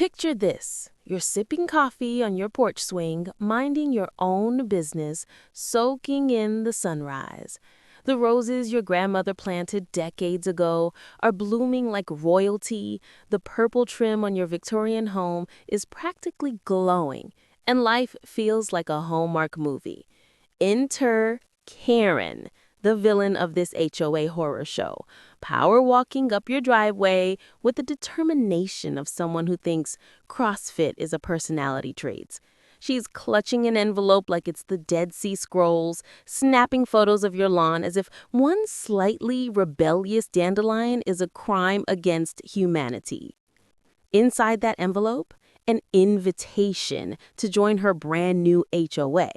Picture this. You're sipping coffee on your porch swing, minding your own business, soaking in the sunrise. The roses your grandmother planted decades ago are blooming like royalty. The purple trim on your Victorian home is practically glowing, and life feels like a Hallmark movie. Enter Karen, the villain of this HOA horror show, power walking up your driveway with the determination of someone who thinks CrossFit is a personality trait. She's clutching an envelope like it's the Dead Sea Scrolls, snapping photos of your lawn as if one slightly rebellious dandelion is a crime against humanity. Inside that envelope, an invitation to join her brand new HOA.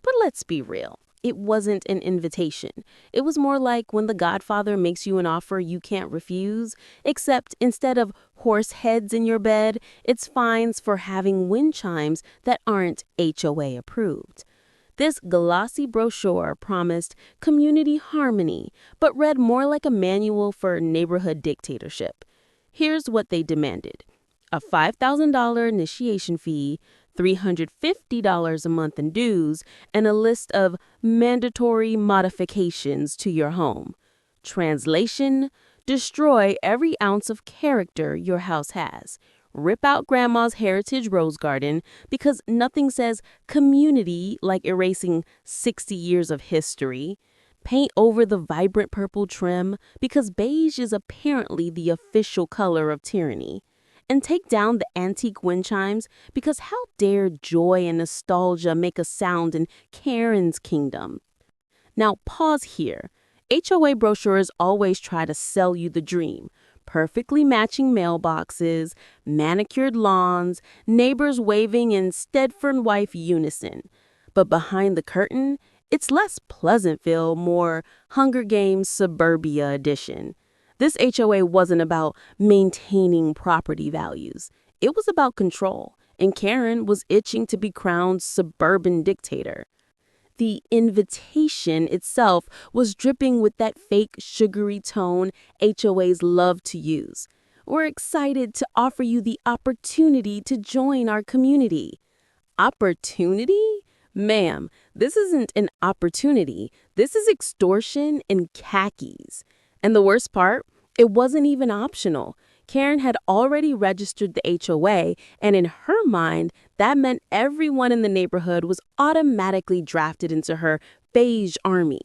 But let's be real. It wasn't an invitation. It was more like when The Godfather makes you an offer you can't refuse, except instead of horse heads in your bed, it's fines for having wind chimes that aren't HOA approved. This glossy brochure promised community harmony, but read more like a manual for neighborhood dictatorship. Here's what they demanded: a $5,000 initiation fee, $350 a month in dues, and a list of mandatory modifications to your home. Translation: destroy every ounce of character your house has. Rip out grandma's heritage rose garden because nothing says community like erasing 60 years of history. Paint over the vibrant purple trim because beige is apparently the official color of tyranny. And take down the antique wind chimes because how dare joy and nostalgia make a sound in Karen's kingdom? Now pause here. HOA brochures always try to sell you the dream. Perfectly matching mailboxes, manicured lawns, neighbors waving in Stedford wife unison. But behind the curtain, it's less Pleasantville, more Hunger Games Suburbia edition. This HOA wasn't about maintaining property values. It was about control, and Karen was itching to be crowned suburban dictator. The invitation itself was dripping with that fake sugary tone HOAs love to use. We're excited to offer you the opportunity to join our community. Opportunity? Ma'am, this isn't an opportunity. This is extortion in khakis. And the worst part, it wasn't even optional. Karen had already registered the HOA, and in her mind, that meant everyone in the neighborhood was automatically drafted into her beige army.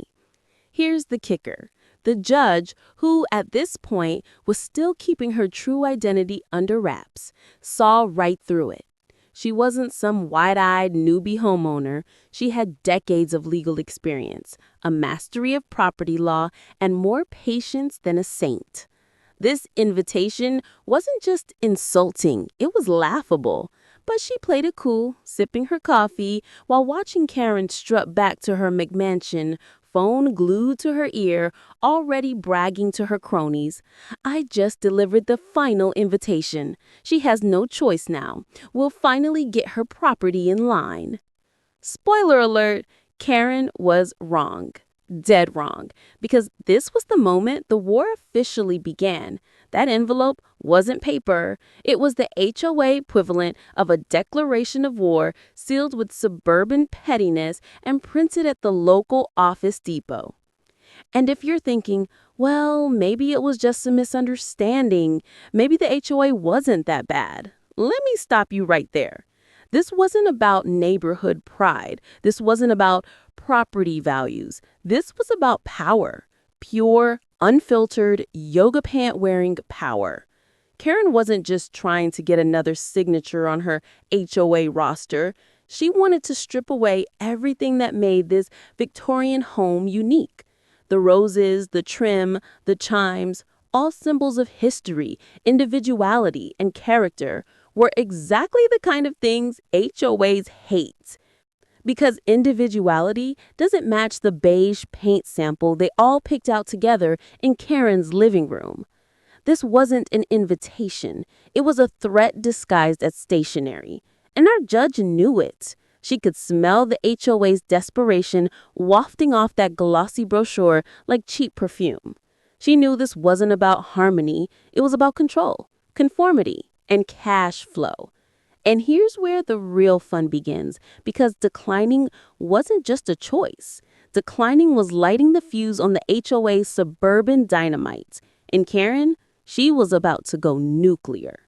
Here's the kicker. The judge, who at this point was still keeping her true identity under wraps, saw right through it. She wasn't some wide-eyed newbie homeowner. She had decades of legal experience, a mastery of property law, and more patience than a saint. This invitation wasn't just insulting, it was laughable. But she played it cool, sipping her coffee while watching Karen strut back to her McMansion, phone glued to her ear, already bragging to her cronies. I just delivered the final invitation. She has no choice now. We'll finally get her property in line. Spoiler alert, Karen was wrong. Dead wrong. Because this was the moment the war officially began. That envelope wasn't paper. It was the HOA equivalent of a declaration of war sealed with suburban pettiness and printed at the local office depot. And if you're thinking, well, maybe it was just a misunderstanding, maybe the HOA wasn't that bad, let me stop you right there. This wasn't about neighborhood pride. This wasn't about property values. This was about power. Pure, unfiltered, yoga pant-wearing power. Karen wasn't just trying to get another signature on her HOA roster. She wanted to strip away everything that made this Victorian home unique. The roses, the trim, the chimes, all symbols of history, individuality, and character, were exactly the kind of things HOAs hate. Because individuality doesn't match the beige paint sample they all picked out together in Karen's living room. This wasn't an invitation. It was a threat disguised as stationery. And our judge knew it. She could smell the HOA's desperation wafting off that glossy brochure like cheap perfume. She knew this wasn't about harmony. It was about control, conformity, and cash flow. And here's where the real fun begins, because declining wasn't just a choice. Declining was lighting the fuse on the HOA's suburban dynamite. And Karen, she was about to go nuclear.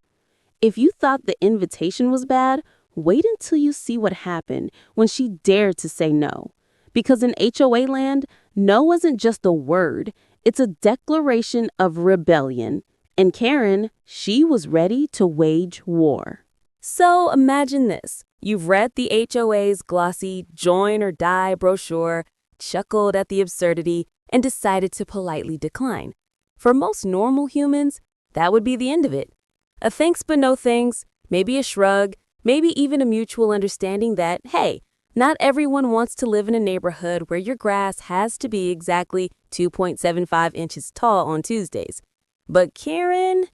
If you thought the invitation was bad, wait until you see what happened when she dared to say no. Because in HOA land, no wasn't just a word, it's a declaration of rebellion. And Karen, she was ready to wage war. So imagine this. You've read the HOA's glossy join or die brochure, chuckled at the absurdity, and decided to politely decline. For most normal humans, that would be the end of it. A thanks but no thanks, maybe a shrug, maybe even a mutual understanding that, hey, not everyone wants to live in a neighborhood where your grass has to be exactly 2.75 inches tall on Tuesdays. But Karen?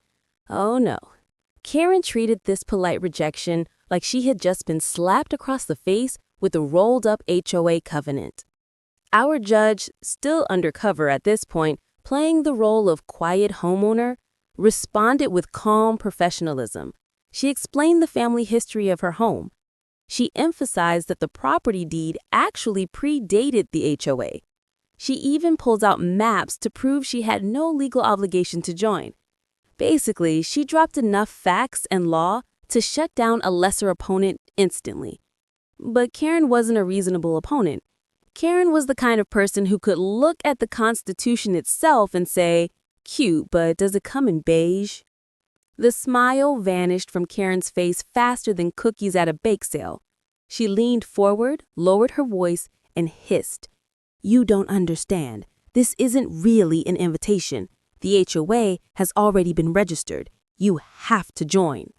Oh no. Karen treated this polite rejection like she had just been slapped across the face with a rolled-up HOA covenant. Our judge, still undercover at this point, playing the role of quiet homeowner, responded with calm professionalism. She explained the family history of her home. She emphasized that the property deed actually predated the HOA. She even pulled out maps to prove she had no legal obligation to join. Basically, she dropped enough facts and law to shut down a lesser opponent instantly. But Karen wasn't a reasonable opponent. Karen was the kind of person who could look at the Constitution itself and say, cute, but does it come in beige? The smile vanished from Karen's face faster than cookies at a bake sale. She leaned forward, lowered her voice, and hissed, "You don't understand. This isn't really an invitation. The HOA has already been registered. You have to join."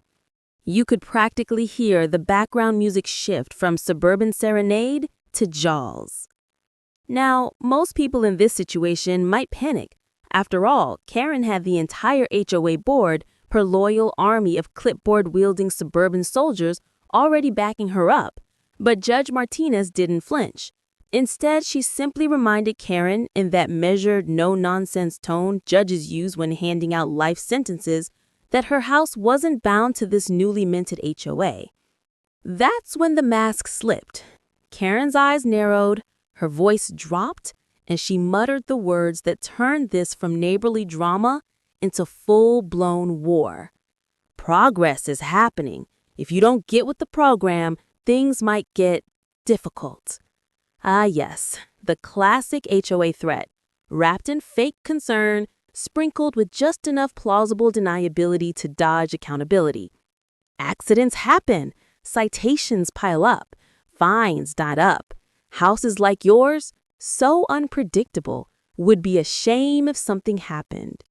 You could practically hear the background music shift from Suburban Serenade to Jaws. Now, most people in this situation might panic. After all, Karen had the entire HOA board, her loyal army of clipboard-wielding suburban soldiers, already backing her up. But Judge Martinez didn't flinch. Instead, she simply reminded Karen, in that measured, no-nonsense tone judges use when handing out life sentences, that her house wasn't bound to this newly minted HOA. That's when the mask slipped. Karen's eyes narrowed, her voice dropped, and she muttered the words that turned this from neighborly drama into full-blown war. Progress is happening. If you don't get with the program, things might get difficult. Ah, yes, the classic HOA threat, wrapped in fake concern, sprinkled with just enough plausible deniability to dodge accountability. Accidents happen, citations pile up, fines dot up. Houses like yours, so unpredictable, would be a shame if something happened.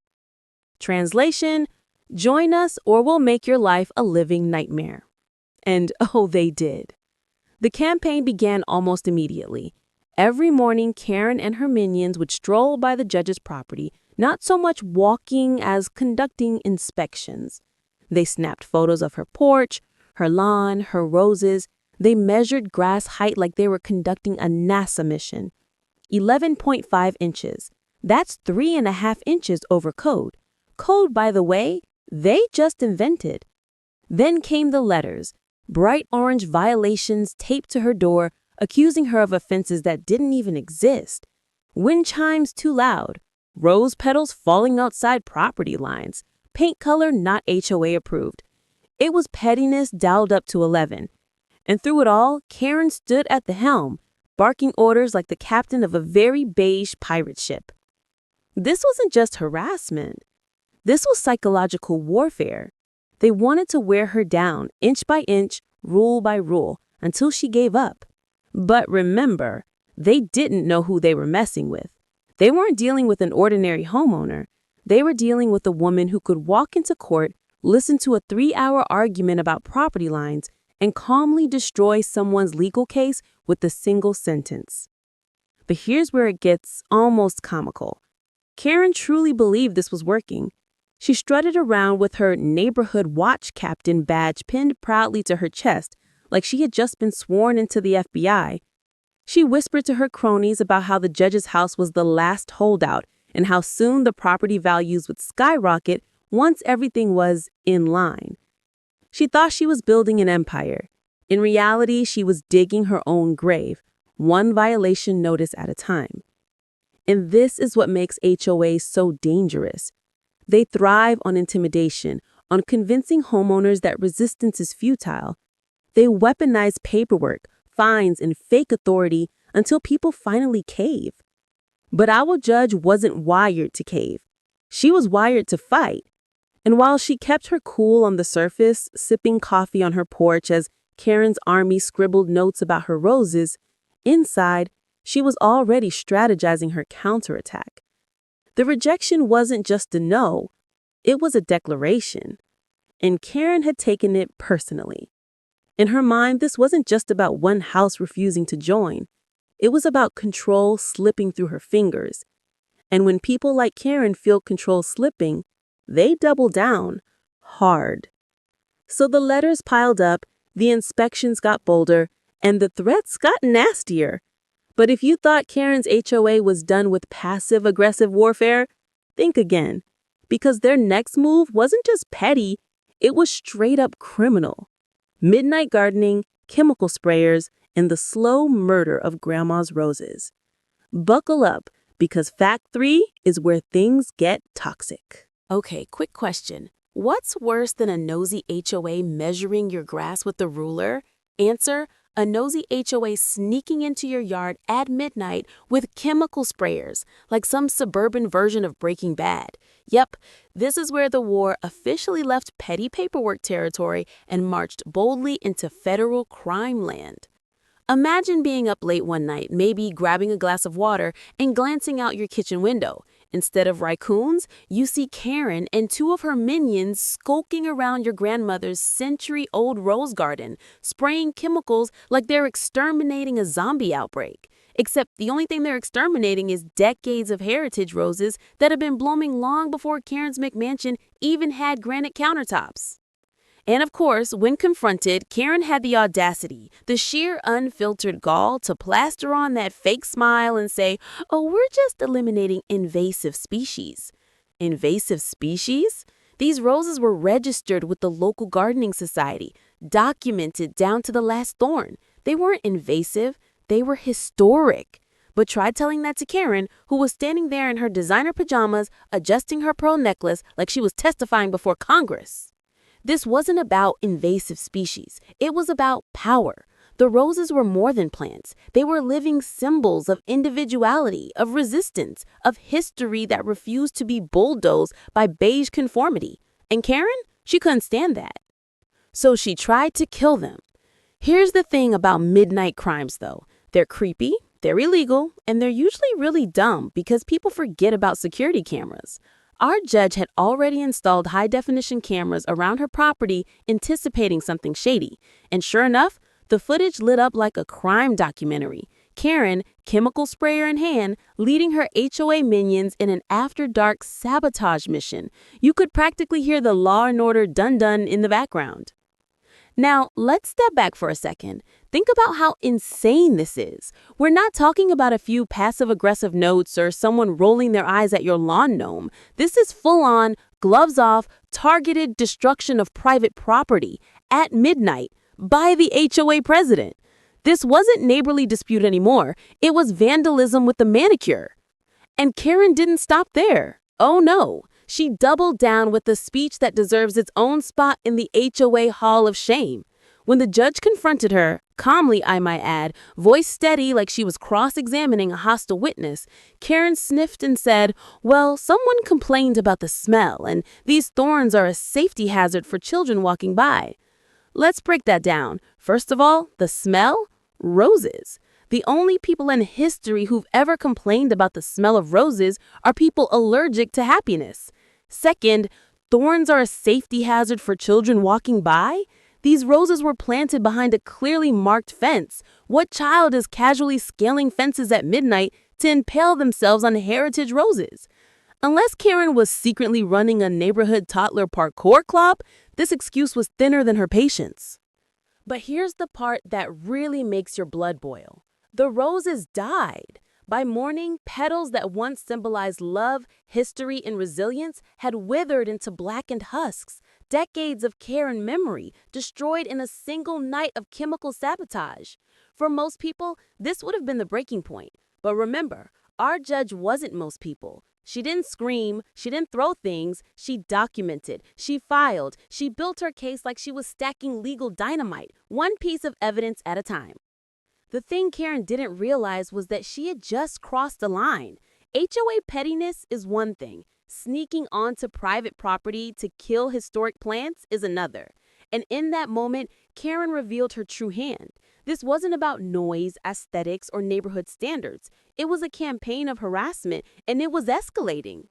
Translation, join us or we'll make your life a living nightmare. And oh, they did. The campaign began almost immediately. Every morning, Karen and her minions would stroll by the judge's property, not so much walking as conducting inspections. They snapped photos of her porch, her lawn, her roses. They measured grass height like they were conducting a NASA mission. 11.5 inches. That's 3.5 inches over code. Code, by the way, they just invented. Then came the letters, bright orange violations taped to her door, accusing her of offenses that didn't even exist. Wind chimes too loud, rose petals falling outside property lines, paint color not HOA approved. It was pettiness dialed up to 11. And through it all, Karen stood at the helm, barking orders like the captain of a very beige pirate ship. This wasn't just harassment. This was psychological warfare. They wanted to wear her down, inch by inch, rule by rule, until she gave up. But remember, they didn't know who they were messing with. They weren't dealing with an ordinary homeowner. They were dealing with a woman who could walk into court, listen to a 3-hour argument about property lines, and calmly destroy someone's legal case with a single sentence. But here's where it gets almost comical. Karen truly believed this was working. She strutted around with her neighborhood watch captain badge pinned proudly to her chest, like she had just been sworn into the FBI. She whispered to her cronies about how the judge's house was the last holdout and how soon the property values would skyrocket once everything was in line. She thought she was building an empire. In reality, she was digging her own grave, one violation notice at a time. And this is what makes HOAs so dangerous. They thrive on intimidation, on convincing homeowners that resistance is futile. They weaponize paperwork, fines, and fake authority until people finally cave. But our judge wasn't wired to cave. She was wired to fight. And while she kept her cool on the surface, sipping coffee on her porch as Karen's army scribbled notes about her roses, inside, she was already strategizing her counterattack. The rejection wasn't just a no, it was a declaration. And Karen had taken it personally. In her mind, this wasn't just about one house refusing to join. It was about control slipping through her fingers. And when people like Karen feel control slipping, they double down hard. So the letters piled up, the inspections got bolder, and the threats got nastier. But if you thought Karen's HOA was done with passive-aggressive warfare, think again. Because their next move wasn't just petty, it was straight-up criminal. Midnight gardening, chemical sprayers, and the slow murder of Grandma's roses. Buckle up, because fact 3 is where things get toxic. Okay, quick question. What's worse than a nosy HOA measuring your grass with a ruler? Answer: a nosy HOA sneaking into your yard at midnight with chemical sprayers, like some suburban version of Breaking Bad. Yep, this is where the war officially left petty paperwork territory and marched boldly into federal crime land. Imagine being up late one night, maybe grabbing a glass of water and glancing out your kitchen window. Instead of raccoons, you see Karen and 2 of her minions skulking around your grandmother's century-old rose garden, spraying chemicals like they're exterminating a zombie outbreak. Except the only thing they're exterminating is decades of heritage roses that have been blooming long before Karen's McMansion even had granite countertops. And of course, when confronted, Karen had the audacity, the sheer unfiltered gall to plaster on that fake smile and say, "Oh, we're just eliminating invasive species." Invasive species? These roses were registered with the local gardening society, documented down to the last thorn. They weren't invasive, they were historic. But try telling that to Karen, who was standing there in her designer pajamas, adjusting her pearl necklace like she was testifying before Congress. This wasn't about invasive species. It was about power. The roses were more than plants. They were living symbols of individuality, of resistance, of history that refused to be bulldozed by beige conformity. And Karen, she couldn't stand that. So she tried to kill them. Here's the thing about midnight crimes, though. They're creepy, they're illegal, and they're usually really dumb because people forget about security cameras. Our judge had already installed high-definition cameras around her property, anticipating something shady. And sure enough, the footage lit up like a crime documentary. Karen, chemical sprayer in hand, leading her HOA minions in an after-dark sabotage mission. You could practically hear the Law and Order dun-dun in the background. Now, let's step back for a second. Think about how insane this is. We're not talking about a few passive-aggressive notes or someone rolling their eyes at your lawn gnome. This is full-on, gloves-off, targeted destruction of private property at midnight by the HOA president. This wasn't neighborly dispute anymore. It was vandalism with the manicure. And Karen didn't stop there. Oh no. She doubled down with a speech that deserves its own spot in the HOA Hall of Shame. When the judge confronted her, calmly I might add, voice steady like she was cross-examining a hostile witness, Karen sniffed and said, "Well, someone complained about the smell, and these thorns are a safety hazard for children walking by." Let's break that down. First of all, the smell? Roses. The only people in history who've ever complained about the smell of roses are people allergic to happiness. Second, thorns are a safety hazard for children walking by? These roses were planted behind a clearly marked fence. What child is casually scaling fences at midnight to impale themselves on heritage roses? Unless Karen was secretly running a neighborhood toddler parkour club, this excuse was thinner than her patience. But here's the part that really makes your blood boil. The roses died. By morning, petals that once symbolized love, history, and resilience had withered into blackened husks. Decades of care and memory destroyed in a single night of chemical sabotage. For most people, this would have been the breaking point. But remember, our judge wasn't most people. She didn't scream, she didn't throw things, she documented, she filed, she built her case like she was stacking legal dynamite, one piece of evidence at a time. The thing Karen didn't realize was that she had just crossed the line. HOA pettiness is one thing. Sneaking onto private property to kill historic plants is another. And in that moment, Karen revealed her true hand. This wasn't about noise, aesthetics, or neighborhood standards. It was a campaign of harassment, and it was escalating.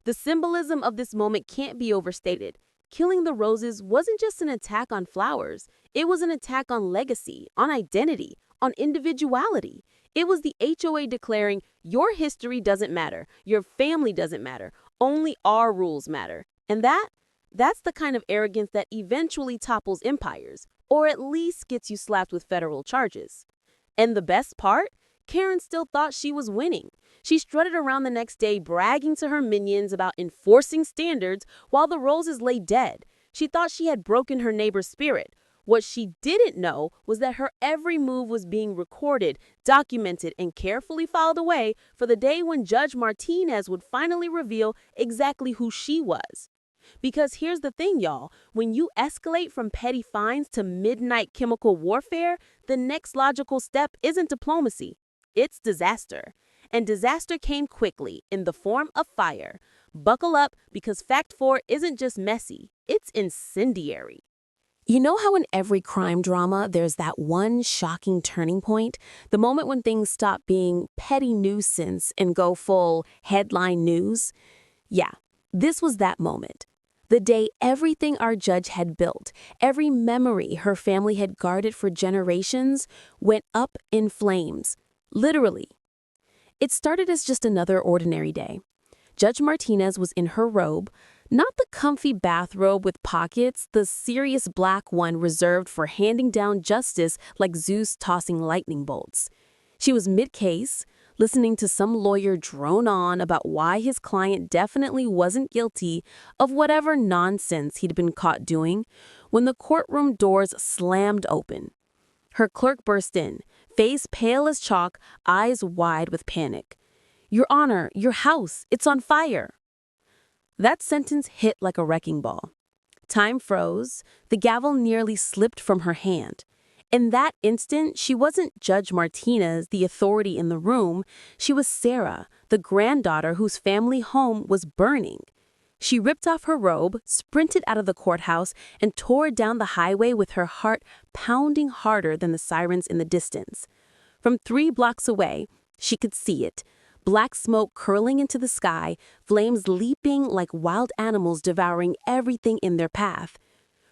The symbolism of this moment can't be overstated. Killing the roses wasn't just an attack on flowers. It was an attack on legacy, on identity, on individuality. It was the HOA declaring, your history doesn't matter, your family doesn't matter, only our rules matter. And that's the kind of arrogance that eventually topples empires, or at least gets you slapped with federal charges. And the best part? Karen still thought she was winning. She strutted around the next day bragging to her minions about enforcing standards while the roses lay dead. She thought she had broken her neighbor's spirit. What she didn't know was that her every move was being recorded, documented, and carefully filed away for the day when Judge Martinez would finally reveal exactly who she was. Because here's the thing, y'all. When you escalate from petty fines to midnight chemical warfare, the next logical step isn't diplomacy. It's disaster. And disaster came quickly in the form of fire. Buckle up, because Fact 4 isn't just messy, it's incendiary. You know how in every crime drama, there's that one shocking turning point? The moment when things stop being petty nuisance and go full headline news? Yeah, this was that moment. The day everything our judge had built, every memory her family had guarded for generations, went up in flames. Literally. It started as just another ordinary day. Judge Martinez was in her robe, not the comfy bathrobe with pockets, the serious black one reserved for handing down justice like Zeus tossing lightning bolts. She was mid-case, listening to some lawyer drone on about why his client definitely wasn't guilty of whatever nonsense he'd been caught doing, when the courtroom doors slammed open. Her clerk burst in, face pale as chalk, eyes wide with panic. "Your Honor, your house, it's on fire." That sentence hit like a wrecking ball. Time froze. The gavel nearly slipped from her hand. In that instant, she wasn't Judge Martinez, the authority in the room. She was Sarah, the granddaughter whose family home was burning. She ripped off her robe, sprinted out of the courthouse, and tore down the highway with her heart pounding harder than the sirens in the distance. From 3 blocks away, she could see it. Black smoke curling into the sky, flames leaping like wild animals devouring everything in their path.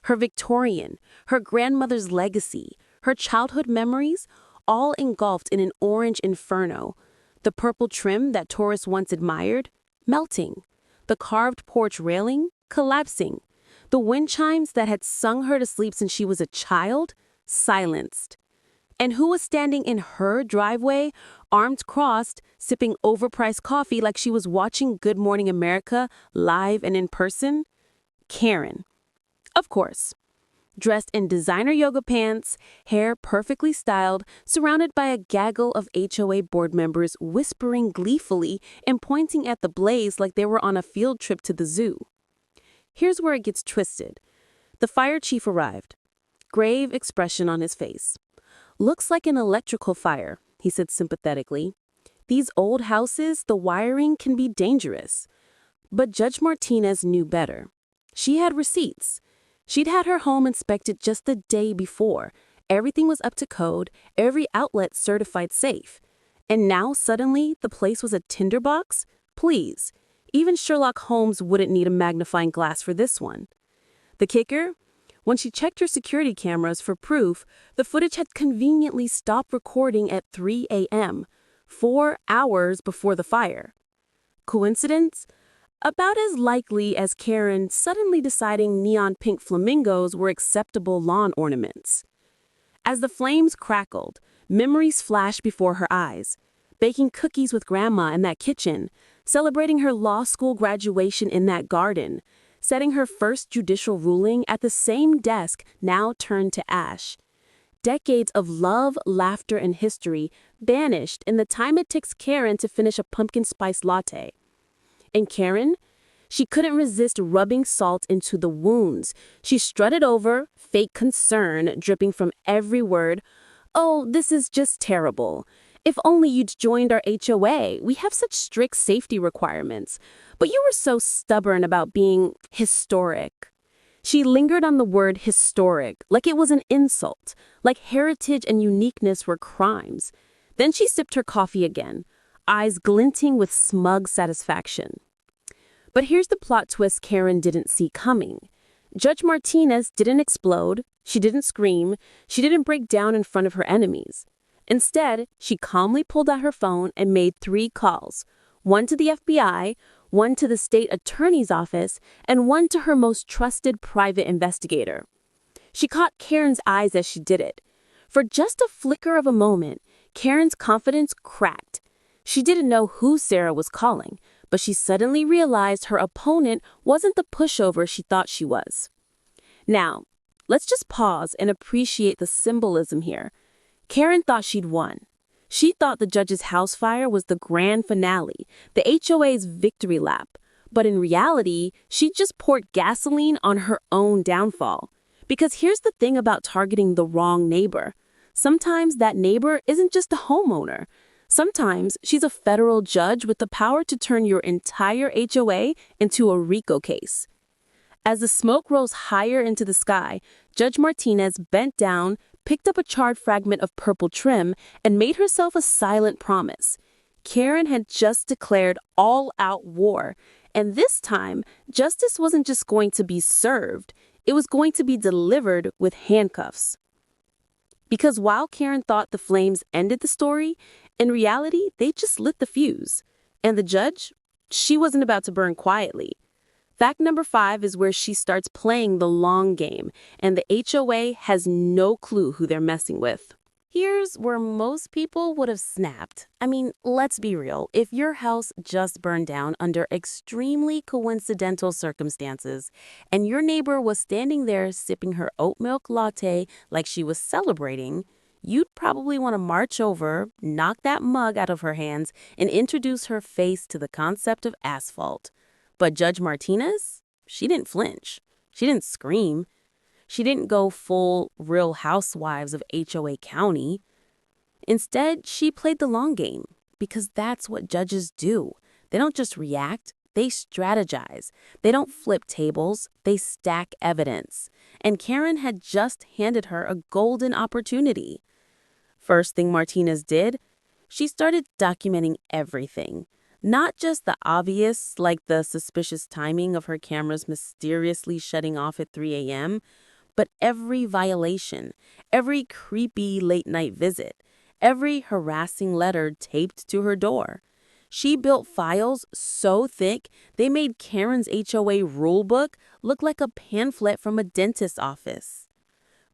Her Victorian, her grandmother's legacy, her childhood memories, all engulfed in an orange inferno. The purple trim that tourists once admired, melting. The carved porch railing, collapsing. The wind chimes that had sung her to sleep since she was a child, silenced. And who was standing in her driveway, arms crossed, sipping overpriced coffee like she was watching Good Morning America live and in person? Karen. Of course. Dressed in designer yoga pants, hair perfectly styled, surrounded by a gaggle of HOA board members whispering gleefully and pointing at the blaze like they were on a field trip to the zoo. Here's where it gets twisted. The fire chief arrived. Grave expression on his face. "Looks like an electrical fire," he said sympathetically. "These old houses, the wiring can be dangerous." But Judge Martinez knew better. She had receipts. She'd had her home inspected just the day before. Everything was up to code, every outlet certified safe. And now suddenly the place was a tinderbox? Please. Even Sherlock Holmes wouldn't need a magnifying glass for this one. The kicker? When she checked her security cameras for proof, the footage had conveniently stopped recording at 3 a.m., 4 hours before the fire. Coincidence? About as likely as Karen suddenly deciding neon pink flamingos were acceptable lawn ornaments. As the flames crackled, memories flashed before her eyes. Baking cookies with Grandma in that kitchen, celebrating her law school graduation in that garden, setting her first judicial ruling at the same desk now turned to ash. Decades of love, laughter, and history vanished in the time it takes Karen to finish a pumpkin spice latte. And Karen? She couldn't resist rubbing salt into the wounds. She strutted over, fake concern dripping from every word. "Oh, this is just terrible. If only you'd joined our HOA. We have such strict safety requirements. But you were so stubborn about being historic." She lingered on the word historic, like it was an insult, like heritage and uniqueness were crimes. Then she sipped her coffee again, eyes glinting with smug satisfaction. But here's the plot twist Karen didn't see coming. Judge Martinez didn't explode, she didn't scream, she didn't break down in front of her enemies. Instead, she calmly pulled out her phone and made 3 calls, one to the FBI, one to the state attorney's office, and one to her most trusted private investigator. She caught Karen's eyes as she did it. For just a flicker of a moment, Karen's confidence cracked. She didn't know who Sarah was calling, but she suddenly realized her opponent wasn't the pushover she thought she was. Now, let's just pause and appreciate the symbolism here. Karen thought she'd won. She thought the judge's house fire was the grand finale, the HOA's victory lap. But in reality, she just poured gasoline on her own downfall. Because here's the thing about targeting the wrong neighbor. Sometimes that neighbor isn't just a homeowner. Sometimes she's a federal judge with the power to turn your entire HOA into a RICO case. As the smoke rose higher into the sky, Judge Martinez bent down, picked up a charred fragment of purple trim, and made herself a silent promise. Karen had just declared all-out war, and this time, justice wasn't just going to be served, it was going to be delivered with handcuffs. Because while Karen thought the flames ended the story, in reality, they just lit the fuse. And the judge? She wasn't about to burn quietly. Fact number 5 is where she starts playing the long game, and the HOA has no clue who they're messing with. Here's where most people would have snapped. I mean, let's be real. If your house just burned down under extremely coincidental circumstances, and your neighbor was standing there sipping her oat milk latte like she was celebrating, you'd probably want to march over, knock that mug out of her hands, and introduce her face to the concept of asphalt. But Judge Martinez? She didn't flinch. She didn't scream. She didn't go full Real Housewives of HOA County. Instead, she played the long game, because that's what judges do. They don't just react, they strategize. They don't flip tables, they stack evidence. And Karen had just handed her a golden opportunity. First thing Martinez did, she started documenting everything. Not just the obvious, like the suspicious timing of her cameras mysteriously shutting off at 3 a.m., but every violation, every creepy late-night visit, every harassing letter taped to her door. She built files so thick they made Karen's HOA rulebook look like a pamphlet from a dentist's office.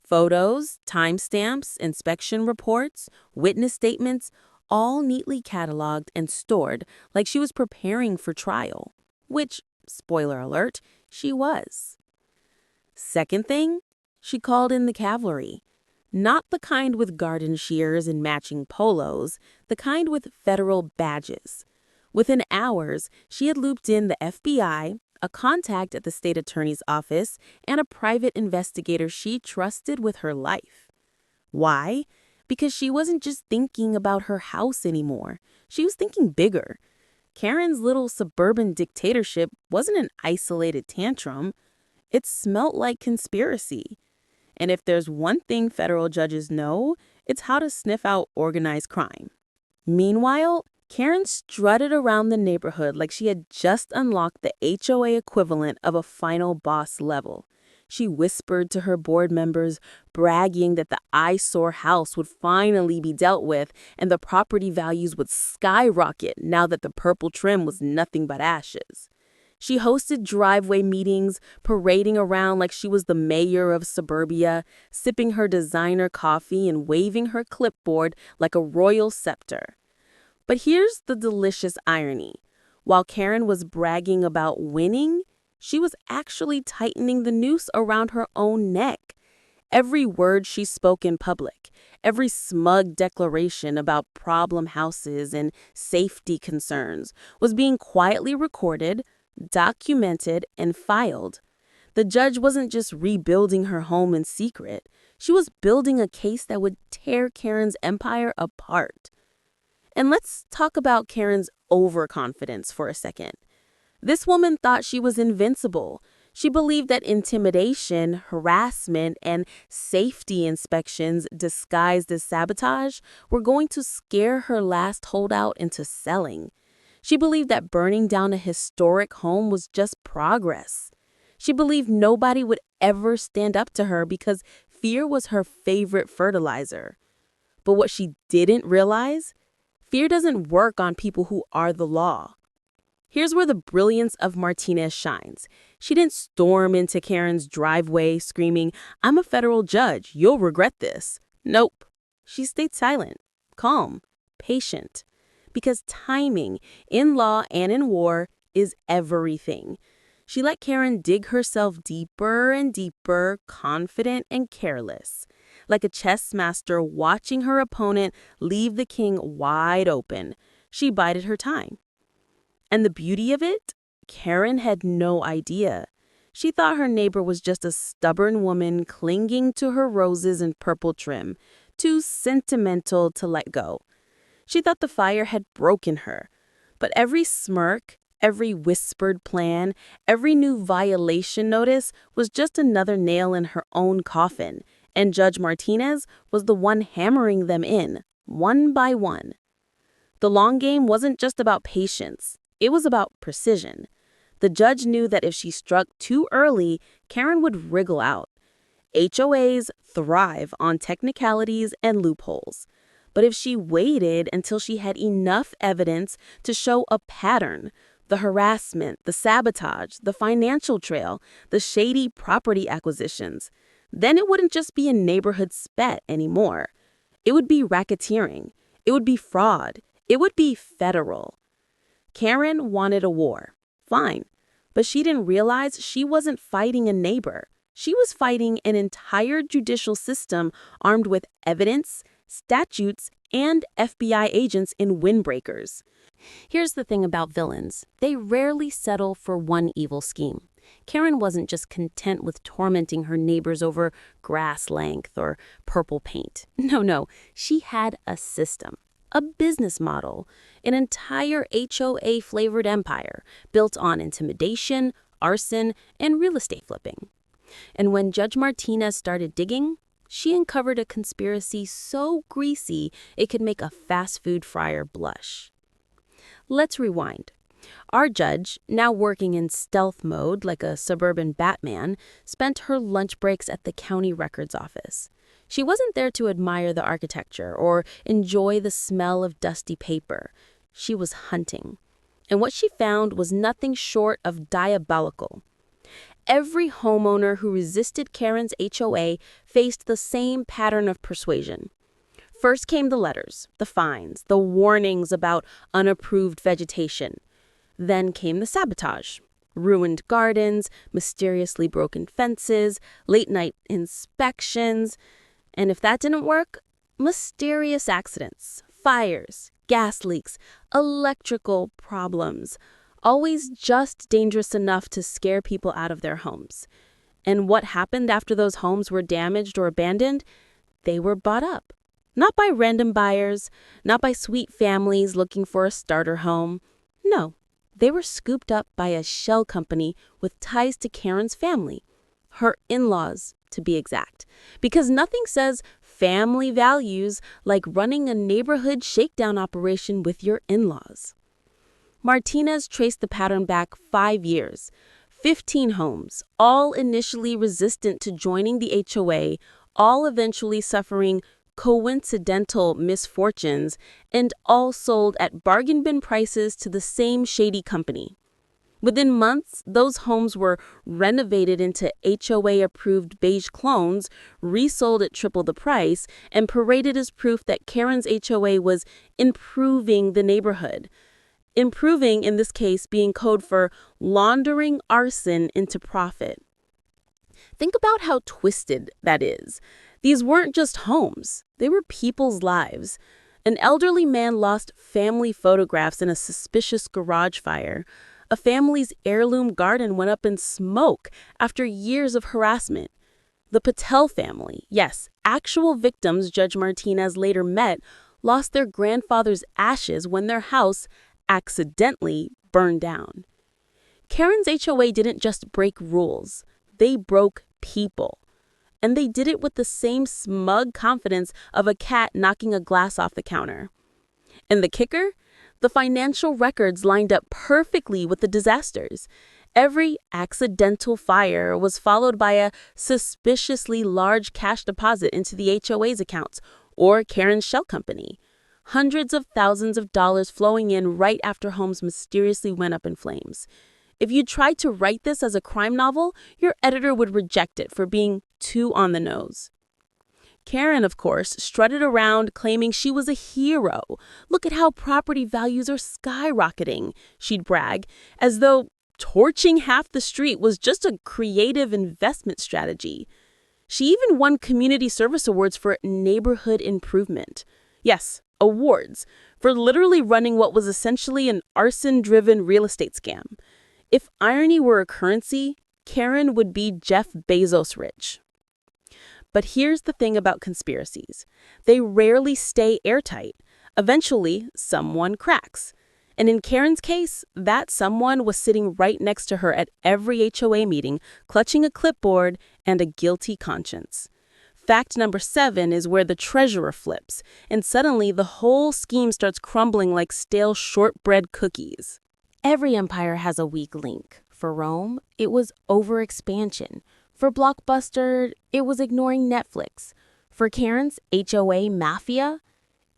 Photos, timestamps, inspection reports, witness statements, all neatly cataloged and stored like she was preparing for trial, which, spoiler alert, she was. Second thing, she called in the cavalry. Not the kind with garden shears and matching polos, the kind with federal badges. Within hours, she had looped in the FBI, a contact at the state attorney's office, and a private investigator she trusted with her life. Why? Because she wasn't just thinking about her house anymore. She was thinking bigger. Karen's little suburban dictatorship wasn't an isolated tantrum. It smelt like conspiracy. And if there's one thing federal judges know, it's how to sniff out organized crime. Meanwhile, Karen strutted around the neighborhood like she had just unlocked the HOA equivalent of a final boss level. She whispered to her board members, bragging that the eyesore house would finally be dealt with and the property values would skyrocket now that the purple trim was nothing but ashes. She hosted driveway meetings, parading around like she was the mayor of suburbia, sipping her designer coffee and waving her clipboard like a royal scepter. But here's the delicious irony. While Karen was bragging about winning, She was actually tightening the noose around her own neck. Every word she spoke in public, every smug declaration about problem houses and safety concerns was being quietly recorded, documented, and filed. The judge wasn't just rebuilding her home in secret. She was building a case that would tear Karen's empire apart. And let's talk about Karen's overconfidence for a second. This woman thought she was invincible. She believed that intimidation, harassment, and safety inspections disguised as sabotage were going to scare her last holdout into selling. She believed that burning down a historic home was just progress. She believed nobody would ever stand up to her because fear was her favorite fertilizer. But what she didn't realize, fear doesn't work on people who are the law. Here's where the brilliance of Martinez shines. She didn't storm into Karen's driveway screaming, "I'm a federal judge, you'll regret this." Nope. She stayed silent, calm, patient. Because timing, in law and in war, is everything. She let Karen dig herself deeper and deeper, confident and careless. Like a chess master watching her opponent leave the king wide open, she bided her time. And the beauty of it? Karen had no idea. She thought her neighbor was just a stubborn woman clinging to her roses and purple trim, too sentimental to let go. She thought the fire had broken her. But every smirk, every whispered plan, every new violation notice was just another nail in her own coffin, and Judge Martinez was the one hammering them in, one by one. The long game wasn't just about patience. It was about precision. The judge knew that if she struck too early, Karen would wriggle out. HOAs thrive on technicalities and loopholes. But if she waited until she had enough evidence to show a pattern, the harassment, the sabotage, the financial trail, the shady property acquisitions, then it wouldn't just be a neighborhood spat anymore. It would be racketeering. It would be fraud. It would be federal. Karen wanted a war. Fine. But she didn't realize she wasn't fighting a neighbor. She was fighting an entire judicial system armed with evidence, statutes, and FBI agents in windbreakers. Here's the thing about villains. They rarely settle for one evil scheme. Karen wasn't just content with tormenting her neighbors over grass length or purple paint. No. She had a system. A business model, an entire HOA-flavored empire built on intimidation, arson, and real estate flipping. And when Judge Martinez started digging, she uncovered a conspiracy so greasy it could make a fast food fryer blush. Let's rewind. Our judge, now working in stealth mode like a suburban Batman, spent her lunch breaks at the county records office. She wasn't there to admire the architecture or enjoy the smell of dusty paper. She was hunting. And what she found was nothing short of diabolical. Every homeowner who resisted Karen's HOA faced the same pattern of persuasion. First came the letters, the fines, the warnings about unapproved vegetation. Then came the sabotage. Ruined gardens, mysteriously broken fences, late-night inspections. And if that didn't work, mysterious accidents, fires, gas leaks, electrical problems, always just dangerous enough to scare people out of their homes. And what happened after those homes were damaged or abandoned? They were bought up. Not by random buyers, not by sweet families looking for a starter home. No, they were scooped up by a shell company with ties to Karen's family, her in-laws, to be exact, because nothing says family values like running a neighborhood shakedown operation with your in-laws. Martinez traced the pattern back 5 years. 15 homes, all initially resistant to joining the HOA, all eventually suffering coincidental misfortunes, and all sold at bargain bin prices to the same shady company. Within months, those homes were renovated into HOA-approved beige clones, resold at triple the price, and paraded as proof that Karen's HOA was improving the neighborhood. Improving, in this case, being code for laundering arson into profit. Think about how twisted that is. These weren't just homes, they were people's lives. An elderly man lost family photographs in a suspicious garage fire. A family's heirloom garden went up in smoke after years of harassment. The Patel family, yes, actual victims Judge Martinez later met, lost their grandfather's ashes when their house accidentally burned down. Karen's HOA didn't just break rules, they broke people. And they did it with the same smug confidence of a cat knocking a glass off the counter. And the kicker? The financial records lined up perfectly with the disasters. Every accidental fire was followed by a suspiciously large cash deposit into the HOA's accounts or Karen's shell company. Hundreds of thousands of dollars flowing in right after homes mysteriously went up in flames. If you tried to write this as a crime novel, your editor would reject it for being too on the nose. Karen, of course, strutted around claiming she was a hero. Look at how property values are skyrocketing, she'd brag, as though torching half the street was just a creative investment strategy. She even won community service awards for neighborhood improvement. Yes, awards, for literally running what was essentially an arson-driven real estate scam. If irony were a currency, Karen would be Jeff Bezos rich. But here's the thing about conspiracies. They rarely stay airtight. Eventually, someone cracks. And in Karen's case, that someone was sitting right next to her at every HOA meeting, clutching a clipboard and a guilty conscience. Fact number 7 is where the treasurer flips, and suddenly the whole scheme starts crumbling like stale shortbread cookies. Every empire has a weak link. For Rome, it was overexpansion. For Blockbuster, it was ignoring Netflix. For Karen's HOA mafia,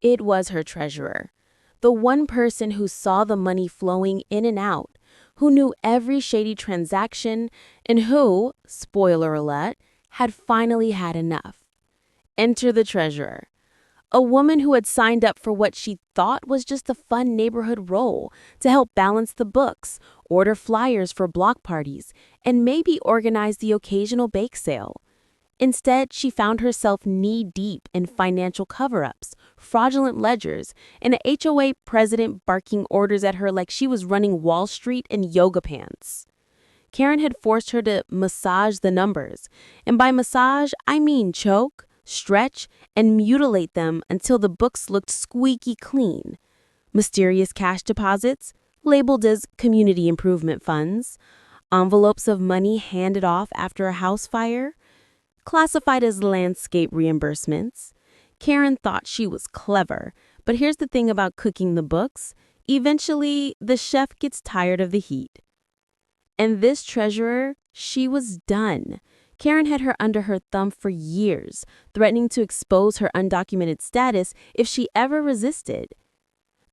it was her treasurer. The one person who saw the money flowing in and out, who knew every shady transaction, and who, spoiler alert, had finally had enough. Enter the treasurer. A woman who had signed up for what she thought was just a fun neighborhood role to help balance the books, order flyers for block parties, and maybe organize the occasional bake sale. Instead, she found herself knee-deep in financial cover-ups, fraudulent ledgers, and an HOA president barking orders at her like she was running Wall Street in yoga pants. Karen had forced her to massage the numbers, and by massage, I mean choke, stretch, and mutilate them until the books looked squeaky clean. Mysterious cash deposits, labeled as community improvement funds, envelopes of money handed off after a house fire, classified as landscape reimbursements. Karen thought she was clever, but here's the thing about cooking the books. Eventually, the chef gets tired of the heat. And this treasurer, she was done. Karen had her under her thumb for years, threatening to expose her undocumented status if she ever resisted.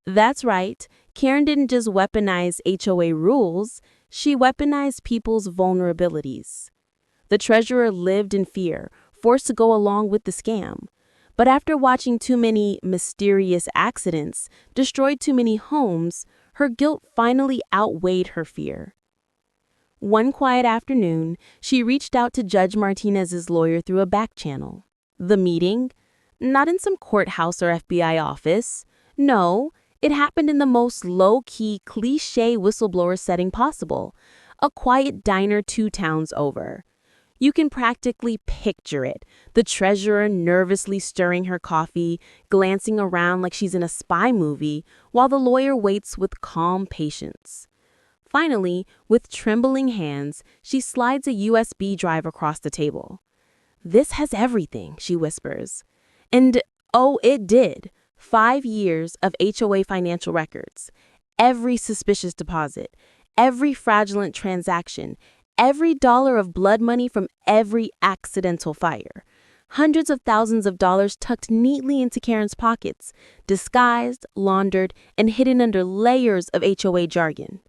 That's right, Karen didn't just weaponize HOA rules, she weaponized people's vulnerabilities. The treasurer lived in fear, forced to go along with the scam. But after watching too many mysterious accidents, destroyed too many homes, her guilt finally outweighed her fear. One quiet afternoon, she reached out to Judge Martinez's lawyer through a back channel. The meeting? Not in some courthouse or FBI office. No, it happened in the most low-key, cliché whistleblower setting possible. A quiet diner 2 towns over. You can practically picture it. The treasurer nervously stirring her coffee, glancing around like she's in a spy movie, while the lawyer waits with calm patience. Finally, with trembling hands, she slides a USB drive across the table. "This has everything," she whispers. And oh, it did. 5 years of HOA financial records. Every suspicious deposit. Every fraudulent transaction. Every dollar of blood money from every accidental fire. Hundreds of thousands of dollars tucked neatly into Karen's pockets, disguised, laundered, and hidden under layers of HOA jargon.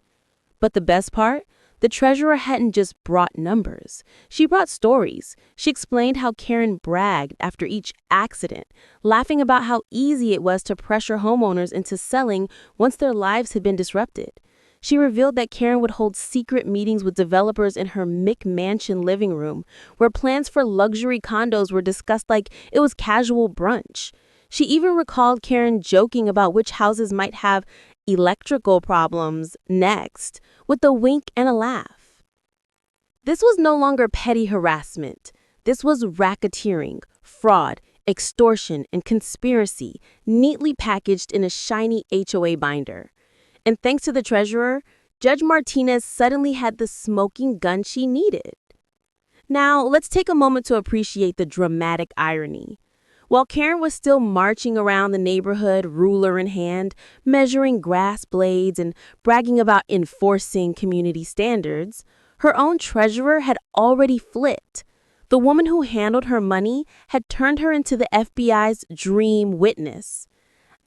But the best part? The treasurer hadn't just brought numbers. She brought stories. She explained how Karen bragged after each accident, laughing about how easy it was to pressure homeowners into selling once their lives had been disrupted. She revealed that Karen would hold secret meetings with developers in her McMansion living room, where plans for luxury condos were discussed like it was casual brunch. She even recalled Karen joking about which houses might have electrical problems next, with a wink and a laugh. This was no longer petty harassment. This was racketeering, fraud, extortion, and conspiracy, neatly packaged in a shiny HOA binder. And thanks to the treasurer, Judge Martinez suddenly had the smoking gun she needed. Now, let's take a moment to appreciate the dramatic irony. While Karen was still marching around the neighborhood, ruler in hand, measuring grass blades and bragging about enforcing community standards, her own treasurer had already flipped. The woman who handled her money had turned her into the FBI's dream witness.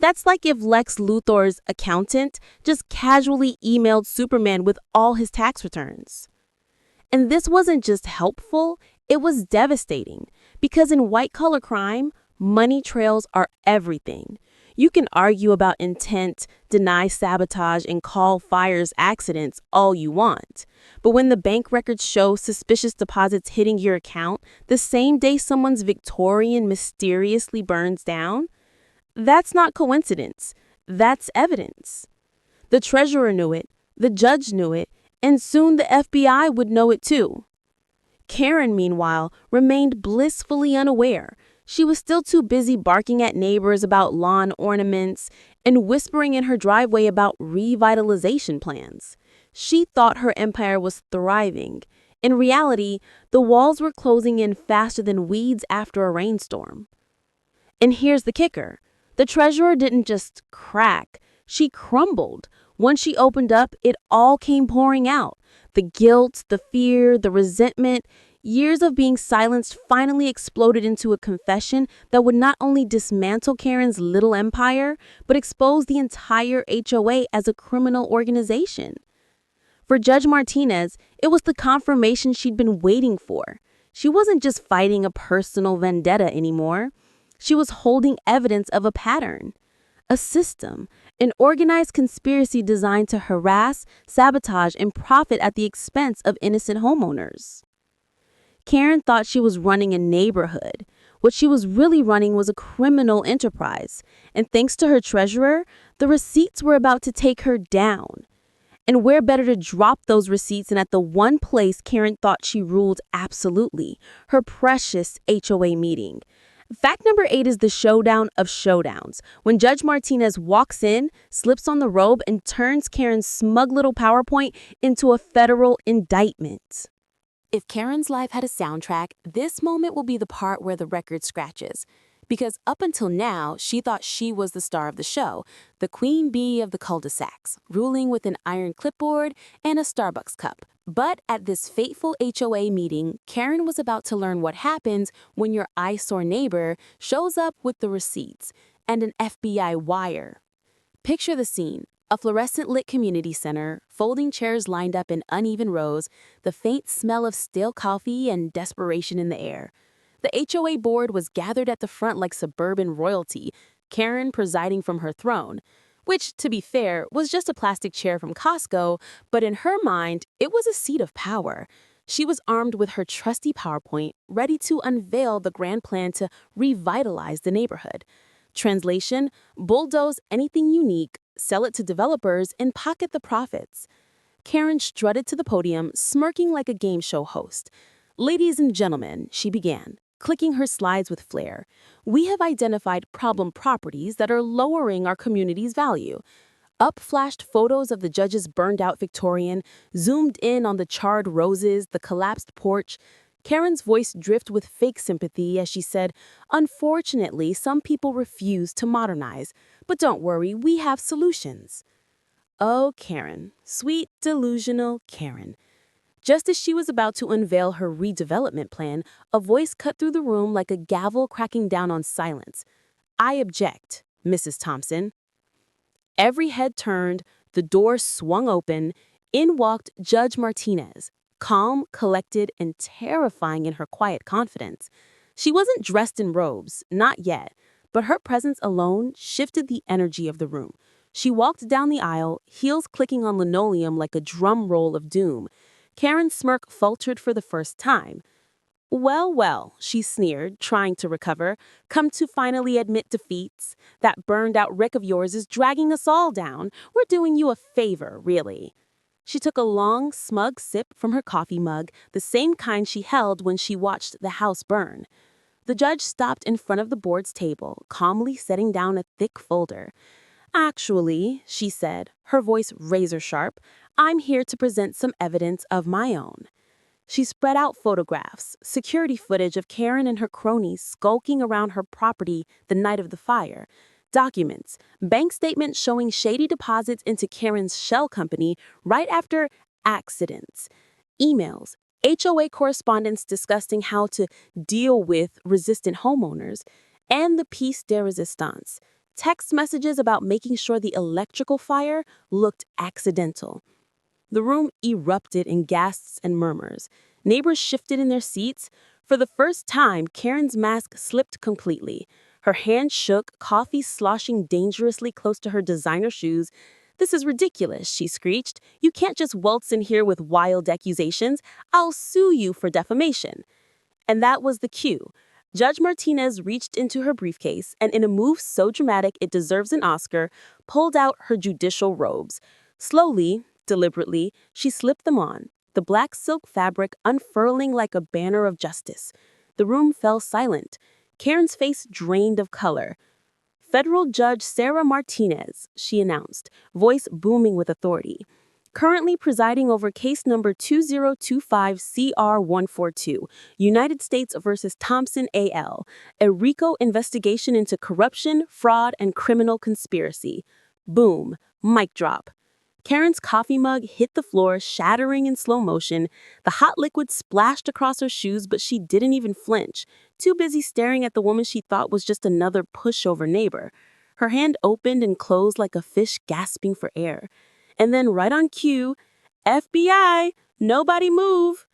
That's like if Lex Luthor's accountant just casually emailed Superman with all his tax returns. And this wasn't just helpful, it was devastating, because in white-collar crime, money trails are everything. You can argue about intent, deny sabotage, and call fires accidents all you want. But when the bank records show suspicious deposits hitting your account the same day someone's Victorian mysteriously burns down, that's not coincidence. That's evidence. The treasurer knew it, the judge knew it, and soon the FBI would know it too. Karen, meanwhile, remained blissfully unaware. She was still too busy barking at neighbors about lawn ornaments and whispering in her driveway about revitalization plans. She thought her empire was thriving. In reality, the walls were closing in faster than weeds after a rainstorm. And here's the kicker. The treasurer didn't just crack, she crumbled. Once she opened up, it all came pouring out. The guilt, the fear, the resentment, years of being silenced finally exploded into a confession that would not only dismantle Karen's little empire, but expose the entire HOA as a criminal organization. For Judge Martinez, it was the confirmation she'd been waiting for. She wasn't just fighting a personal vendetta anymore. She was holding evidence of a pattern, a system, an organized conspiracy designed to harass, sabotage, and profit at the expense of innocent homeowners. Karen thought she was running a neighborhood. What she was really running was a criminal enterprise, and thanks to her treasurer, the receipts were about to take her down. And where better to drop those receipts than at the one place Karen thought she ruled absolutely, her precious HOA meeting. Fact number 8 is the showdown of showdowns. When Judge Martinez walks in, slips on the robe, and turns Karen's smug little PowerPoint into a federal indictment. If Karen's life had a soundtrack, this moment will be the part where the record scratches. Because up until now, she thought she was the star of the show, the queen bee of the cul-de-sacs, ruling with an iron clipboard and a Starbucks cup. But at this fateful HOA meeting, Karen was about to learn what happens when your eyesore neighbor shows up with the receipts and an FBI wire. Picture the scene. A fluorescent-lit community center, folding chairs lined up in uneven rows, the faint smell of stale coffee and desperation in the air. The HOA board was gathered at the front like suburban royalty, Karen presiding from her throne, which, to be fair, was just a plastic chair from Costco, but in her mind, it was a seat of power. She was armed with her trusty PowerPoint, ready to unveil the grand plan to revitalize the neighborhood. Translation: bulldoze anything unique, sell it to developers, and pocket the profits. Karen strutted to the podium, smirking like a game show host. "Ladies and gentlemen," she began, clicking her slides with flair, "we have identified problem properties that are lowering our community's value." Up flashed photos of the judge's burned-out Victorian, zoomed in on the charred roses, the collapsed porch. Karen's voice drifted with fake sympathy as she said, "Unfortunately, some people refuse to modernize. But don't worry, we have solutions." Oh, Karen, sweet, delusional Karen. Just as she was about to unveil her redevelopment plan, a voice cut through the room like a gavel cracking down on silence. "I object, Mrs. Thompson." Every head turned, the door swung open, In walked Judge Martinez, calm, collected, and terrifying in her quiet confidence. She wasn't dressed in robes, not yet, but her presence alone shifted the energy of the room. She walked down the aisle, heels clicking on linoleum like a drum roll of doom. Karen's smirk faltered for the first time. Well, well, she sneered, trying to recover. Come to finally admit defeats. That burned-out Rick of yours is dragging us all down. We're doing you a favor, really. She took a long, smug sip from her coffee mug, the same kind she held when she watched the house burn. The judge stopped in front of the board's table, calmly setting down a thick folder. Actually, she said, her voice razor-sharp, I'm here to present some evidence of my own. She spread out photographs, security footage of Karen and her cronies skulking around her property the night of the fire, documents, bank statements showing shady deposits into Karen's shell company right after accidents, emails, HOA correspondence discussing how to deal with resistant homeowners, and the piece de resistance, text messages about making sure the electrical fire looked accidental. The room erupted in gasps and murmurs. Neighbors shifted in their seats. For the first time, Karen's mask slipped completely. Her hand shook, coffee sloshing dangerously close to her designer shoes. This is ridiculous, she screeched. You can't just waltz in here with wild accusations. I'll sue you for defamation. And that was the cue. Judge Martinez reached into her briefcase and, in a move so dramatic it deserves an Oscar, pulled out her judicial robes. Slowly, deliberately, she slipped them on, the black silk fabric unfurling like a banner of justice. The room fell silent. Karen's face drained of color. Federal Judge Sarah Martinez, she announced, voice booming with authority. Currently presiding over case number 2025-CR142, United States versus Thompson A.L., a RICO investigation into corruption, fraud, and criminal conspiracy. Boom. Mic drop. Karen's coffee mug hit the floor, shattering in slow motion. The hot liquid splashed across her shoes, but she didn't even flinch, too busy staring at the woman she thought was just another pushover neighbor. Her hand opened and closed like a fish gasping for air. And then right on cue, FBI, nobody move.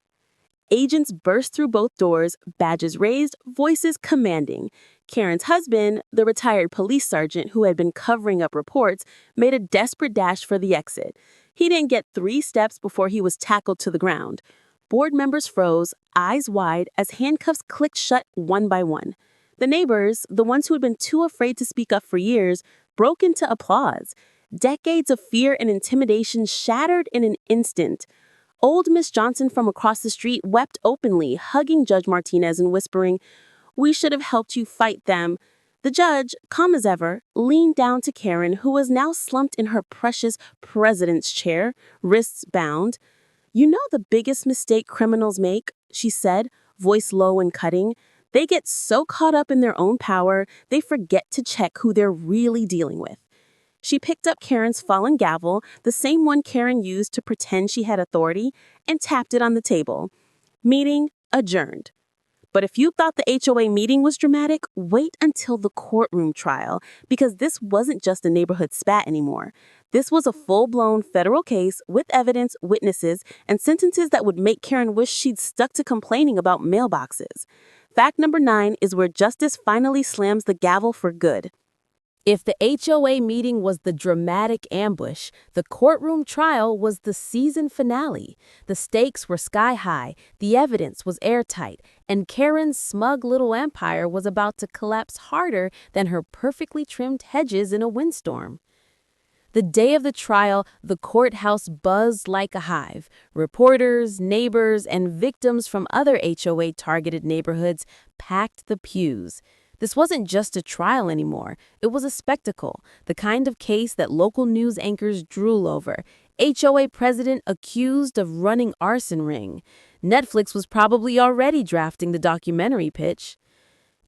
Agents burst through both doors, badges raised, voices commanding. Karen's husband, the retired police sergeant who had been covering up reports, made a desperate dash for the exit. He didn't get 3 steps before he was tackled to the ground. Board members froze, eyes wide, as handcuffs clicked shut one by one. The neighbors, the ones who had been too afraid to speak up for years, broke into applause. Decades of fear and intimidation shattered in an instant. Old Miss Johnson from across the street wept openly, hugging Judge Martinez and whispering, "We should have helped you fight them." The judge, calm as ever, leaned down to Karen, who was now slumped in her precious president's chair, wrists bound. "You know the biggest mistake criminals make," she said, voice low and cutting. "They get so caught up in their own power, they forget to check who they're really dealing with." She picked up Karen's fallen gavel, the same one Karen used to pretend she had authority, and tapped it on the table. Meeting adjourned. But if you thought the HOA meeting was dramatic, wait until the courtroom trial, because this wasn't just a neighborhood spat anymore. This was a full-blown federal case with evidence, witnesses, and sentences that would make Karen wish she'd stuck to complaining about mailboxes. Fact number 9 is where justice finally slams the gavel for good. If the HOA meeting was the dramatic ambush, the courtroom trial was the season finale. The stakes were sky high, the evidence was airtight, and Karen's smug little empire was about to collapse harder than her perfectly trimmed hedges in a windstorm. The day of the trial, the courthouse buzzed like a hive. Reporters, neighbors, and victims from other HOA-targeted neighborhoods packed the pews. This wasn't just a trial anymore. It was a spectacle, the kind of case that local news anchors drool over. HOA president accused of running arson ring. Netflix was probably already drafting the documentary pitch.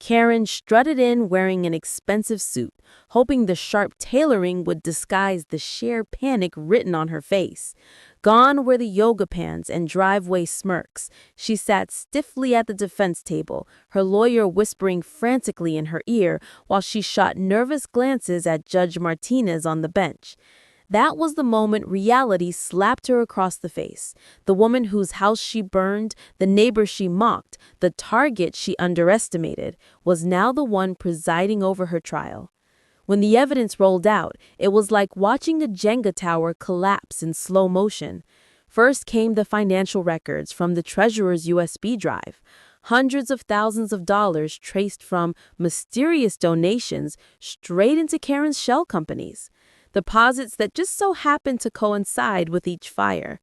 Karen strutted in wearing an expensive suit, hoping the sharp tailoring would disguise the sheer panic written on her face. Gone were the yoga pants and driveway smirks. She sat stiffly at the defense table, her lawyer whispering frantically in her ear while she shot nervous glances at Judge Martinez on the bench. That was the moment reality slapped her across the face. The woman whose house she burned, the neighbor she mocked, the target she underestimated, was now the one presiding over her trial. When the evidence rolled out, it was like watching a Jenga tower collapse in slow motion. First came the financial records from the treasurer's USB drive. Hundreds of thousands of dollars traced from mysterious donations straight into Karen's shell companies. Deposits that just so happened to coincide with each fire.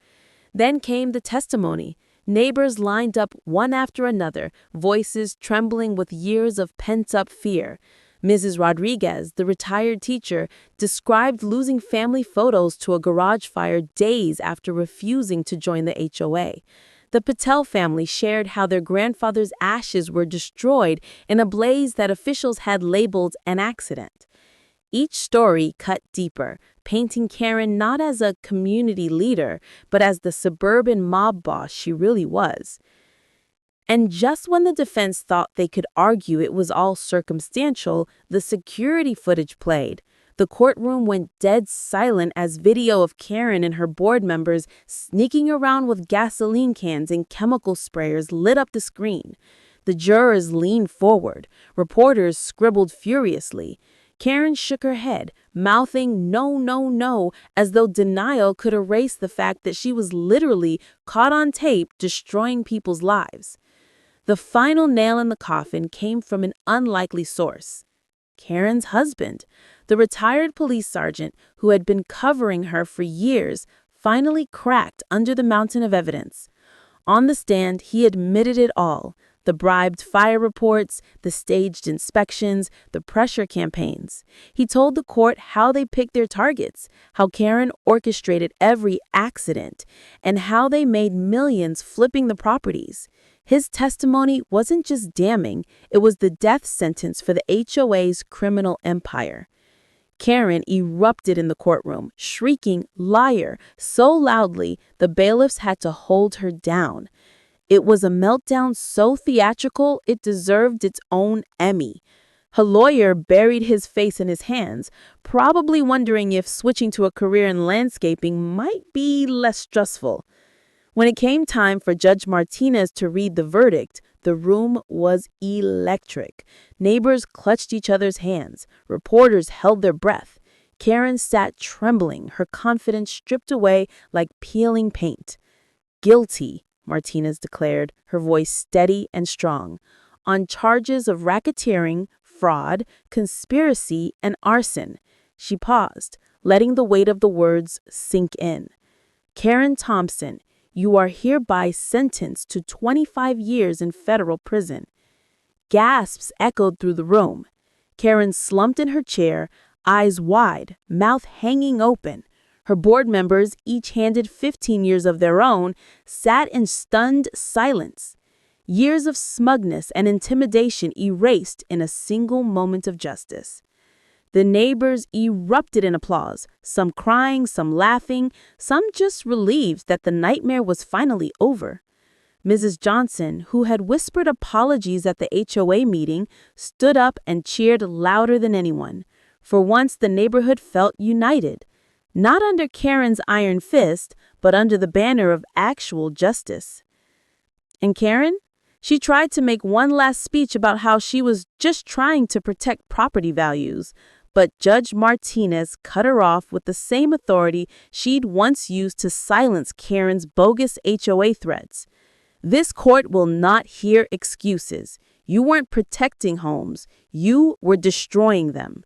Then came the testimony. Neighbors lined up one after another, voices trembling with years of pent-up fear. Mrs. Rodriguez, the retired teacher, described losing family photos to a garage fire days after refusing to join the HOA. The Patel family shared how their grandfather's ashes were destroyed in a blaze that officials had labeled an accident. Each story cut deeper, painting Karen not as a community leader, but as the suburban mob boss she really was. And just when the defense thought they could argue it was all circumstantial, the security footage played. The courtroom went dead silent as video of Karen and her board members sneaking around with gasoline cans and chemical sprayers lit up the screen. The jurors leaned forward. Reporters scribbled furiously. Karen shook her head, mouthing no, no, no, as though denial could erase the fact that she was literally caught on tape destroying people's lives. The final nail in the coffin came from an unlikely source. Karen's husband, the retired police sergeant who had been covering her for years, finally cracked under the mountain of evidence. On the stand, he admitted it all. The bribed fire reports, the staged inspections, the pressure campaigns. He told the court how they picked their targets, how Karen orchestrated every accident, and how they made millions flipping the properties. His testimony wasn't just damning, it was the death sentence for the HOA's criminal empire. Karen erupted in the courtroom, shrieking, "Liar!" so loudly the bailiffs had to hold her down. It was a meltdown so theatrical it deserved its own Emmy. Her lawyer buried his face in his hands, probably wondering if switching to a career in landscaping might be less stressful. When it came time for Judge Martinez to read the verdict, the room was electric. Neighbors clutched each other's hands. Reporters held their breath. Karen sat trembling, her confidence stripped away like peeling paint. "Guilty," Martinez declared, her voice steady and strong, "on charges of racketeering, fraud, conspiracy, and arson." She paused, letting the weight of the words sink in. "Karen Thompson, you are hereby sentenced to 25 years in federal prison." Gasps echoed through the room. Karen slumped in her chair, eyes wide, mouth hanging open. Her board members, each handed 15 years of their own, sat in stunned silence. Years of smugness and intimidation erased in a single moment of justice. The neighbors erupted in applause, some crying, some laughing, some just relieved that the nightmare was finally over. Mrs. Johnson, who had whispered apologies at the HOA meeting, stood up and cheered louder than anyone. For once, the neighborhood felt united. Not under Karen's iron fist, but under the banner of actual justice. And Karen? She tried to make one last speech about how she was just trying to protect property values, but Judge Martinez cut her off with the same authority she'd once used to silence Karen's bogus HOA threats. "This court will not hear excuses. You weren't protecting homes. You were destroying them."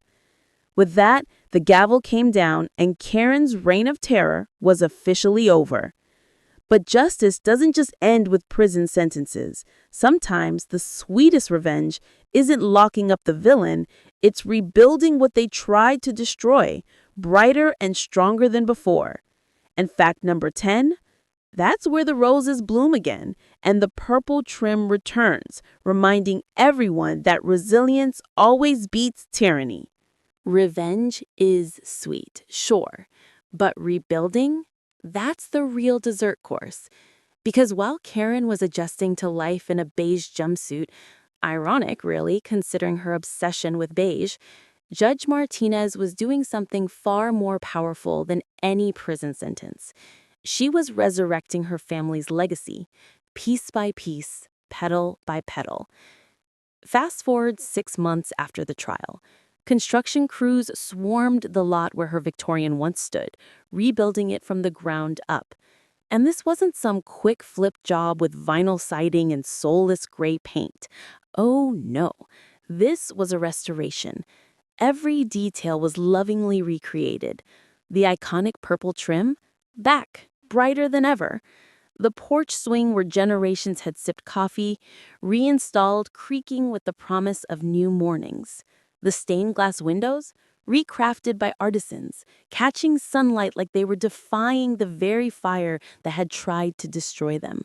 With that, the gavel came down and Karen's reign of terror was officially over. But justice doesn't just end with prison sentences. Sometimes the sweetest revenge isn't locking up the villain, it's rebuilding what they tried to destroy, brighter and stronger than before. And fact number 10, that's where the roses bloom again and the purple trim returns, reminding everyone that resilience always beats tyranny. Revenge is sweet, sure, but rebuilding? That's the real dessert course. Because while Karen was adjusting to life in a beige jumpsuit, ironic really considering her obsession with beige, Judge Martinez was doing something far more powerful than any prison sentence. She was resurrecting her family's legacy, piece by piece, petal by petal. Fast forward 6 months after the trial. Construction crews swarmed the lot where her Victorian once stood, rebuilding it from the ground up. And this wasn't some quick flip job with vinyl siding and soulless gray paint. Oh no, this was a restoration. Every detail was lovingly recreated. The iconic purple trim? Back, brighter than ever. The porch swing where generations had sipped coffee, reinstalled, creaking with the promise of new mornings. The stained glass windows? Recrafted by artisans, catching sunlight like they were defying the very fire that had tried to destroy them.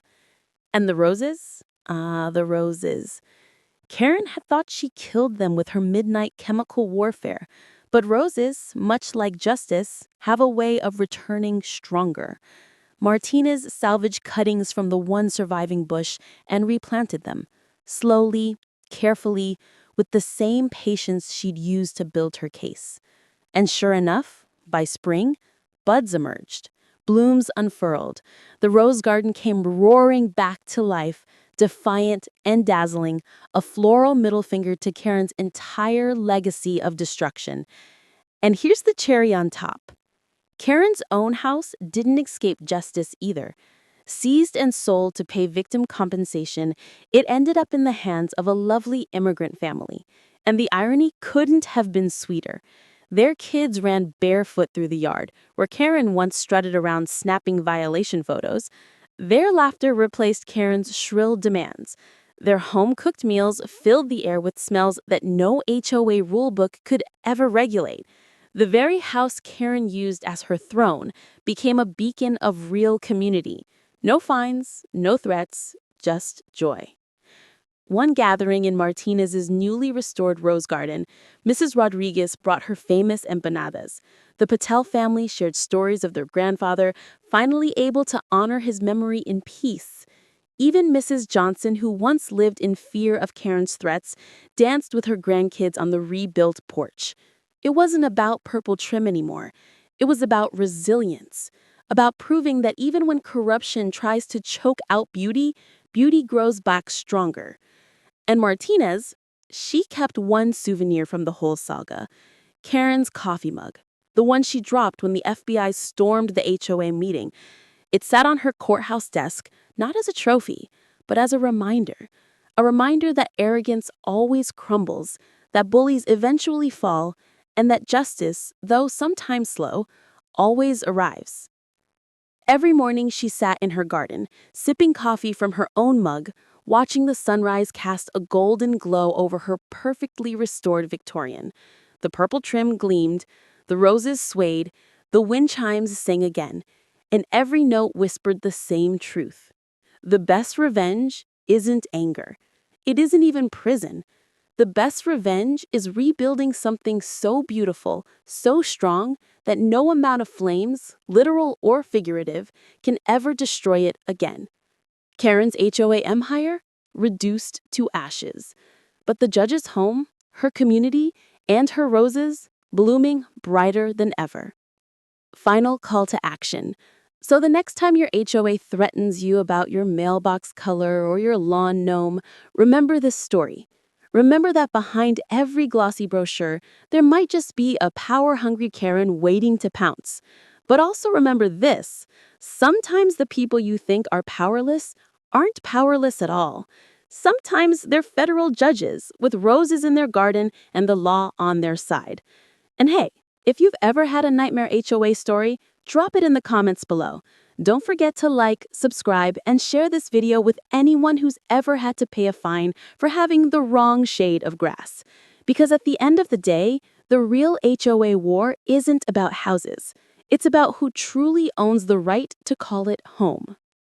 And the roses? Ah, the roses. Karen had thought she killed them with her midnight chemical warfare, but roses, much like justice, have a way of returning stronger. Martinez salvaged cuttings from the one surviving bush and replanted them, slowly, carefully, with the same patience she'd used to build her case. And sure enough, by spring, buds emerged, blooms unfurled. The rose garden came roaring back to life, defiant and dazzling, a floral middle finger to Karen's entire legacy of destruction. And here's the cherry on top. Karen's own house didn't escape justice either. Seized and sold to pay victim compensation, it ended up in the hands of a lovely immigrant family. And the irony couldn't have been sweeter. Their kids ran barefoot through the yard, where Karen once strutted around snapping violation photos. Their laughter replaced Karen's shrill demands. Their home-cooked meals filled the air with smells that no HOA rulebook could ever regulate. The very house Karen used as her throne became a beacon of real community. No fines, no threats, just joy. One gathering in Martinez's newly restored rose garden, Mrs. Rodriguez brought her famous empanadas. The Patel family shared stories of their grandfather, finally able to honor his memory in peace. Even Mrs. Johnson, who once lived in fear of Karen's threats, danced with her grandkids on the rebuilt porch. It wasn't about purple trim anymore. It was about resilience, about proving that even when corruption tries to choke out beauty, beauty grows back stronger. And Martinez, she kept one souvenir from the whole saga, Karen's coffee mug, the one she dropped when the FBI stormed the HOA meeting. It sat on her courthouse desk, not as a trophy, but as a reminder that arrogance always crumbles, that bullies eventually fall, and that justice, though sometimes slow, always arrives. Every morning she sat in her garden, sipping coffee from her own mug, watching the sunrise cast a golden glow over her perfectly restored Victorian. The purple trim gleamed, the roses swayed, the wind chimes sang again, and every note whispered the same truth. The best revenge isn't anger. It isn't even prison. The best revenge is rebuilding something so beautiful, so strong, that no amount of flames, literal or figurative, can ever destroy it again. Karen's HOA empire? Reduced to ashes. But the judge's home, her community, and her roses, blooming brighter than ever. Final call to action. So the next time your HOA threatens you about your mailbox color or your lawn gnome, remember this story. Remember that behind every glossy brochure, there might just be a power-hungry Karen waiting to pounce. But also remember this, sometimes the people you think are powerless aren't powerless at all. Sometimes they're federal judges with roses in their garden and the law on their side. And hey, if you've ever had a nightmare HOA story, drop it in the comments below. Don't forget to like, subscribe, and share this video with anyone who's ever had to pay a fine for having the wrong shade of grass. Because at the end of the day, the real HOA war isn't about houses. It's about who truly owns the right to call it home.